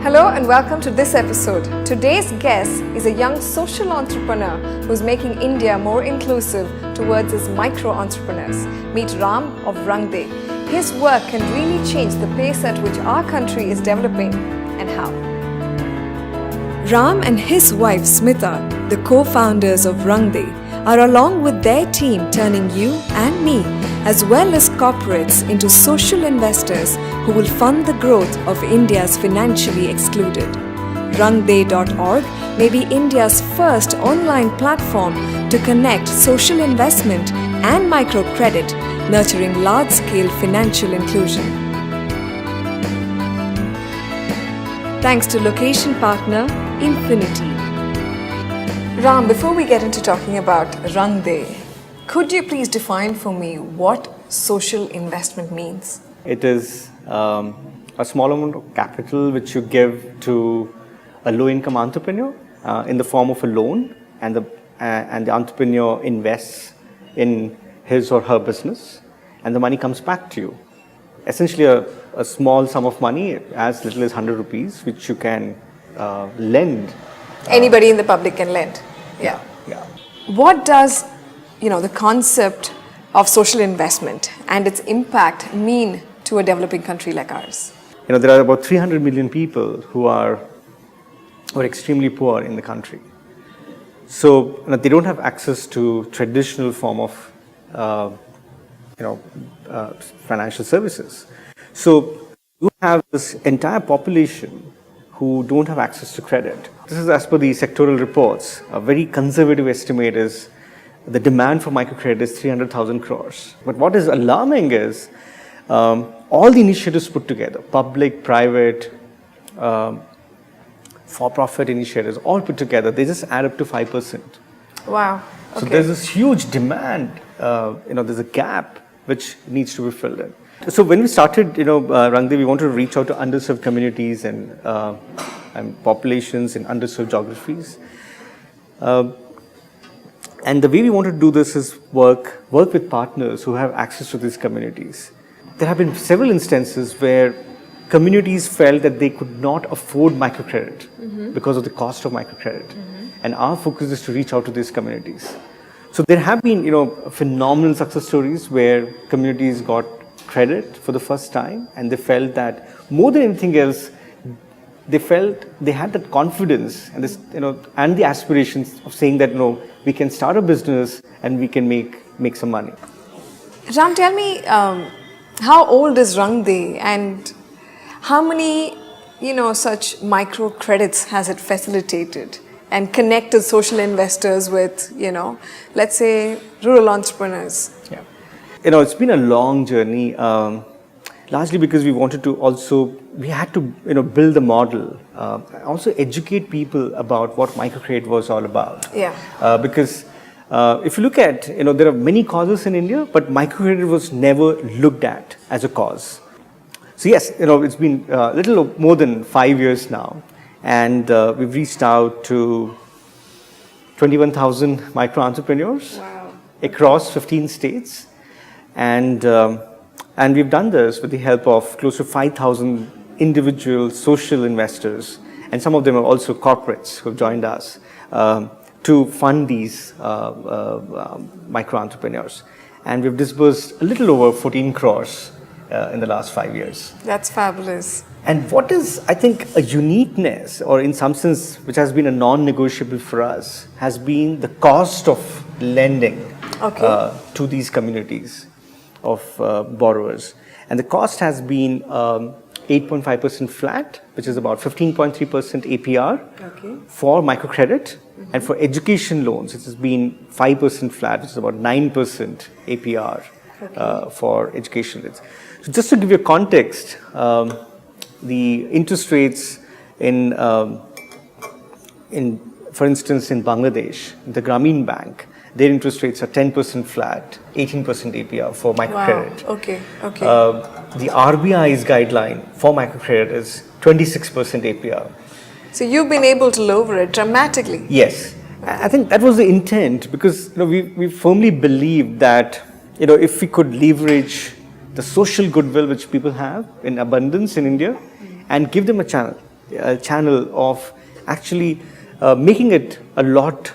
Hello and welcome to this episode. Today's guest is a young social entrepreneur who's making India more inclusive towards its micro-entrepreneurs. Meet Ram of Rangde. His work can really change the pace at which our country is developing and how. Ram and his wife Smita, the co-founders of Rangde, are along with their team turning you and me as well as corporates into social investors who will fund the growth of India's financially excluded. Rangde.org may be India's first online platform to connect social investment and microcredit, nurturing large-scale financial inclusion. Thanks to location partner Infinity. Ram, before we get into talking about Rangde, could you please define for me what social investment means? It is a small amount of capital which you give to a low-income entrepreneur in the form of a loan, and the entrepreneur invests in his or her business, and the money comes back to you. Essentially, a small sum of money, as little as 100 rupees, which you can lend. Anybody in the public can lend. Yeah. What does the concept of social investment and its impact mean to a developing country like ours? There are about 300 million people who are extremely poor in the country. So they don't have access to traditional form of financial services. So you have this entire population who don't have access to credit. This is as per the sectoral reports. A very conservative estimate is the demand for microcredit is 300,000 crores. But what is alarming is all the initiatives put together, public, private, for-profit initiatives, all put together, they just add up to 5%. Wow. So there's this huge demand, there's a gap which needs to be filled in. So when we started, Rangde, we wanted to reach out to underserved communities and populations in underserved geographies. And the way we wanted to do this is work with partners who have access to these communities. There have been several instances where communities felt that they could not afford microcredit because of the cost of microcredit. And our focus is to reach out to these communities. So there have been, phenomenal success stories where communities got credit for the first time, and they felt that more than anything else, they felt they had that confidence and this, and the aspirations of saying that, we can start a business and we can make some money. Ram, tell me, how old is Rangde and how many, such microcredits has it facilitated and connected social investors with, let's say, rural entrepreneurs? Yeah. It's been a long journey, largely because we had to build a model, also educate people about what microcredit was all about. Yeah. Because if you look at, there are many causes in India, but microcredit was never looked at as a cause. So yes, it's been a little more than 5 years now, and we've reached out to 21,000 micro entrepreneurs across 15 states. And we've done this with the help of close to 5,000 individual social investors, and some of them are also corporates who have joined us to fund these micro entrepreneurs. And we've disbursed a little over 14 crores in the last 5 years. That's fabulous. And what is, I think, a uniqueness, or in some sense, which has been a non-negotiable for us, has been the cost of lending to these communities of borrowers. And the cost has been 8.5% flat, which is about 15.3% APR for microcredit. And for education loans, it has been 5% flat, which is about 9% APR for education rates. So just to give you a context, the interest rates for instance, in Bangladesh, the Grameen Bank, their interest rates are 10% flat, 18% APR for microcredit. Wow. Okay. The RBI's guideline for microcredit is 26% APR. So you've been able to lower it dramatically. Yes. I think that was the intent, because we firmly believe that if we could leverage the social goodwill which people have in abundance in India and give them a channel channel of actually making it a lot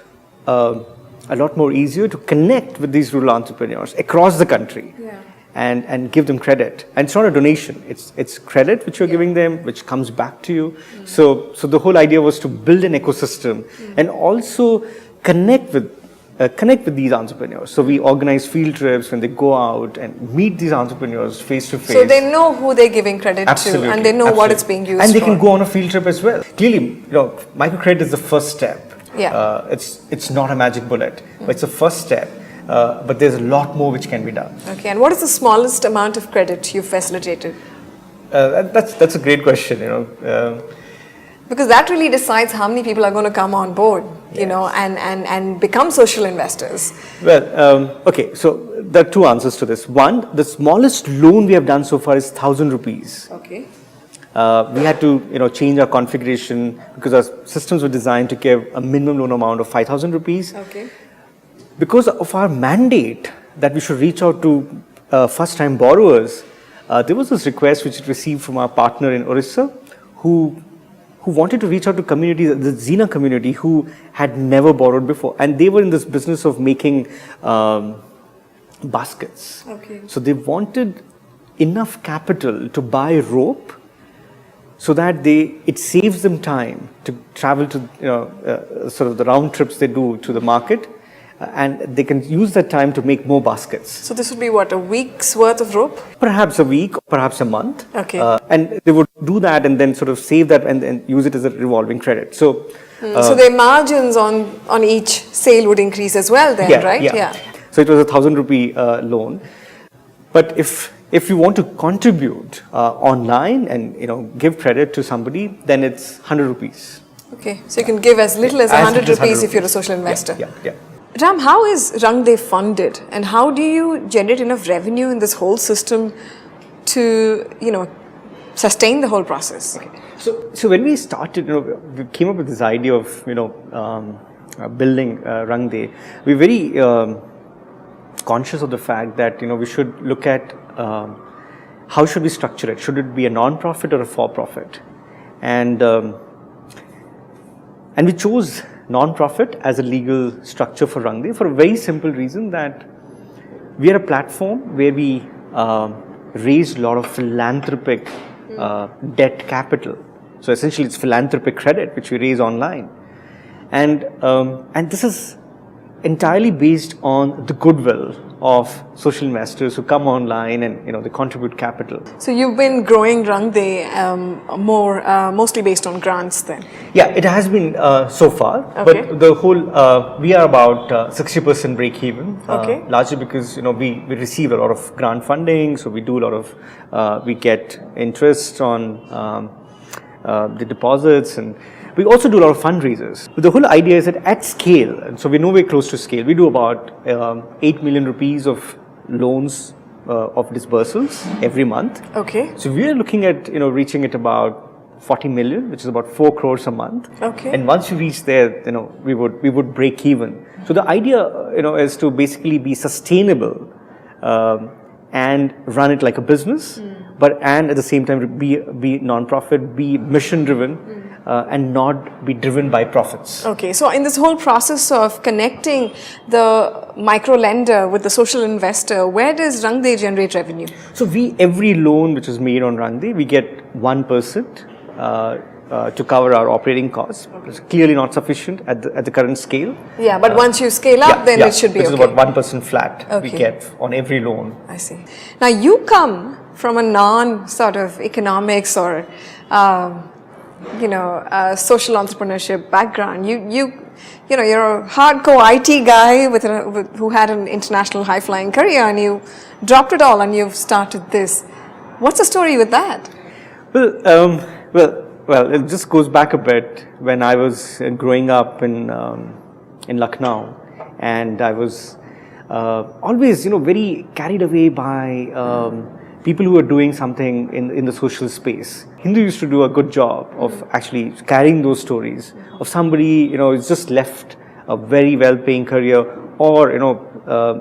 more easier to connect with these rural entrepreneurs across the country. Yeah. And give them credit. And it's not a donation, it's credit which you're giving them, which comes back to you. So the whole idea was to build an ecosystem and also connect with these entrepreneurs. So we organize field trips when they go out and meet these entrepreneurs face to face. So they know who they're giving credit Absolutely, to, and they know what it's being used for. And they can go on a field trip as well. Clearly, microcredit is the first step. Yeah. It's not a magic bullet, but it's the first step. But there's a lot more which can be done. Okay, and what is the smallest amount of credit you've facilitated? That's a great question. Because that really decides how many people are going to come on board, and become social investors. Well, okay, so there are two answers to this. One, the smallest loan we have done so far is 1,000 rupees. Okay. We had to, change our configuration because our systems were designed to give a minimum loan amount of 5,000 rupees. Okay. Because of our mandate that we should reach out to first-time borrowers, there was this request which we received from our partner in Orissa, who wanted to reach out to communities, the Xena community, who had never borrowed before, and they were in this business of making baskets. Okay. So they wanted enough capital to buy rope, so that it saves them time to travel to sort of the round trips they do to the market. And they can use that time to make more baskets. So this would be what, a week's worth of rope? Perhaps a week, perhaps a month. Okay. And they would do that and then sort of save that and use it as a revolving credit. So, so their margins on each sale would increase as well then, right? Yeah. So it was a 1,000 rupee loan. But if you want to contribute online and give credit to somebody, then it's 100 rupees. Okay. So you can give as little as 100 rupees if you're a social investor. Yeah. Ram, how is Rangde funded, and how do you generate enough revenue in this whole system to, sustain the whole process? So when we started, we came up with this idea of, building Rangde. We're very conscious of the fact that, we should look at how should we structure it. Should it be a non-profit or a for-profit? And we chose non-profit as a legal structure for Rangde for a very simple reason that we are a platform where we raise a lot of philanthropic debt capital. So essentially it's philanthropic credit which we raise online. And this is entirely based on the goodwill of social investors who come online and they contribute capital. So you've been growing Rangde mostly based on grants then? Yeah, it has been so far. Okay. But the whole we are about 60% break even. Okay. Largely because we receive a lot of grant funding, so we do a lot of we get interest on the deposits, and we also do a lot of fundraisers. But the whole idea is that at scale, and so we're nowhere close to scale, we do about 8 million rupees of loans of disbursals every month. Okay. So we are looking at reaching at about 40 million, which is about 4 crores a month. Okay. And once you reach there, we would break even. So the idea, is to basically be sustainable and run it like a business, and at the same time be non-profit, be mission-driven. And not be driven by profits. Okay, so in this whole process of connecting the micro lender with the social investor, where does Rangde generate revenue? So every loan which is made on Rangde, we get 1% to cover our operating costs. It's clearly not sufficient at the current scale. Yeah, but once you scale up, then it should be okay. It's about 1% flat we Okay. get on every loan. I see. Now you come from a non-sort of economics or social entrepreneurship background. You're a hardcore IT guy who had an international high-flying career, and you dropped it all and you've started this. What's the story with that? Well, it just goes back a bit when I was growing up in Lucknow, and I was always, very carried away by people who are doing something in the social space. Hindu used to do a good job of actually carrying those stories of somebody, who's just left a very well-paying career, or,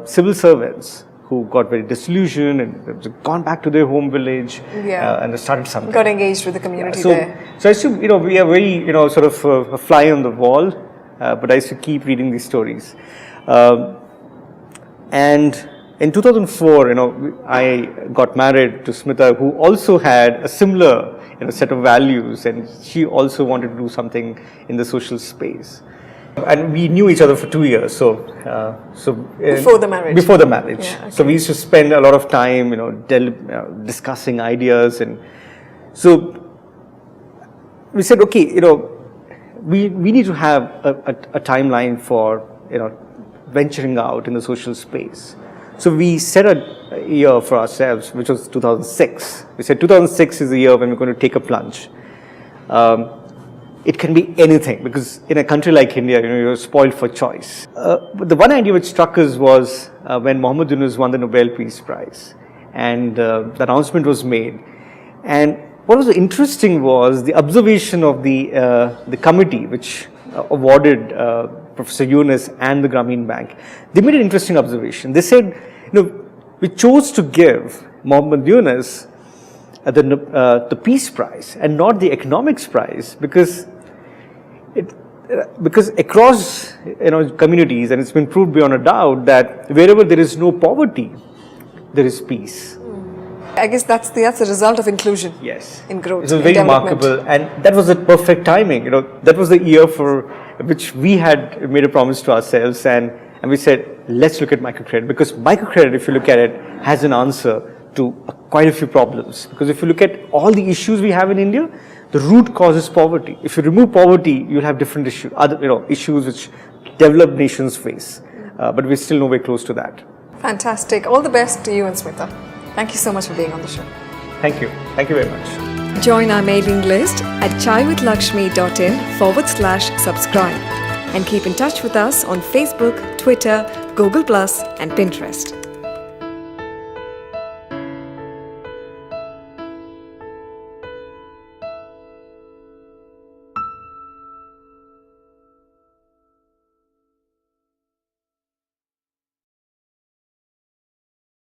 civil servants who got very disillusioned and they've gone back to their home village and they started something. Got engaged with the community there. So I used to, we are very, sort of a fly on the wall, but I used to keep reading these stories. And in 2004, I got married to Smita, who also had a similar, set of values, and she also wanted to do something in the social space. And we knew each other for 2 years, before the marriage. Before the marriage, yeah, okay. So we used to spend a lot of time, discussing ideas, and so we said, okay, we need to have a timeline for venturing out in the social space. So we set a year for ourselves, which was 2006. We said 2006 is the year when we're going to take a plunge. It can be anything, because in a country like India, you're spoiled for choice. But the one idea which struck us was when Muhammad Yunus won the Nobel Peace Prize, and the announcement was made. And what was interesting was the observation of the committee which awarded Professor Yunus and the Grameen Bank. They made an interesting observation. They said, we chose to give Muhammad Yunus the Peace Prize and not the Economics Prize because across communities, and it's been proved beyond a doubt that wherever there is no poverty, there is peace. I guess that's the result of inclusion. Yes. In growth. It was very remarkable, and that was the perfect timing. That was the year for which we had made a promise to ourselves, and we said, let's look at microcredit, because microcredit, if you look at it, has an answer to quite a few problems. Because if you look at all the issues we have in India, the root cause is poverty. If you remove poverty, you'll have different issues, other issues which developed nations face. But we're still nowhere close to that. Fantastic. All the best to you and Smita. Thank you so much for being on the show. Thank you. Thank you very much. Join our mailing list at chaiwithlakshmi.in/subscribe and keep in touch with us on Facebook, Twitter, Google+, and Pinterest.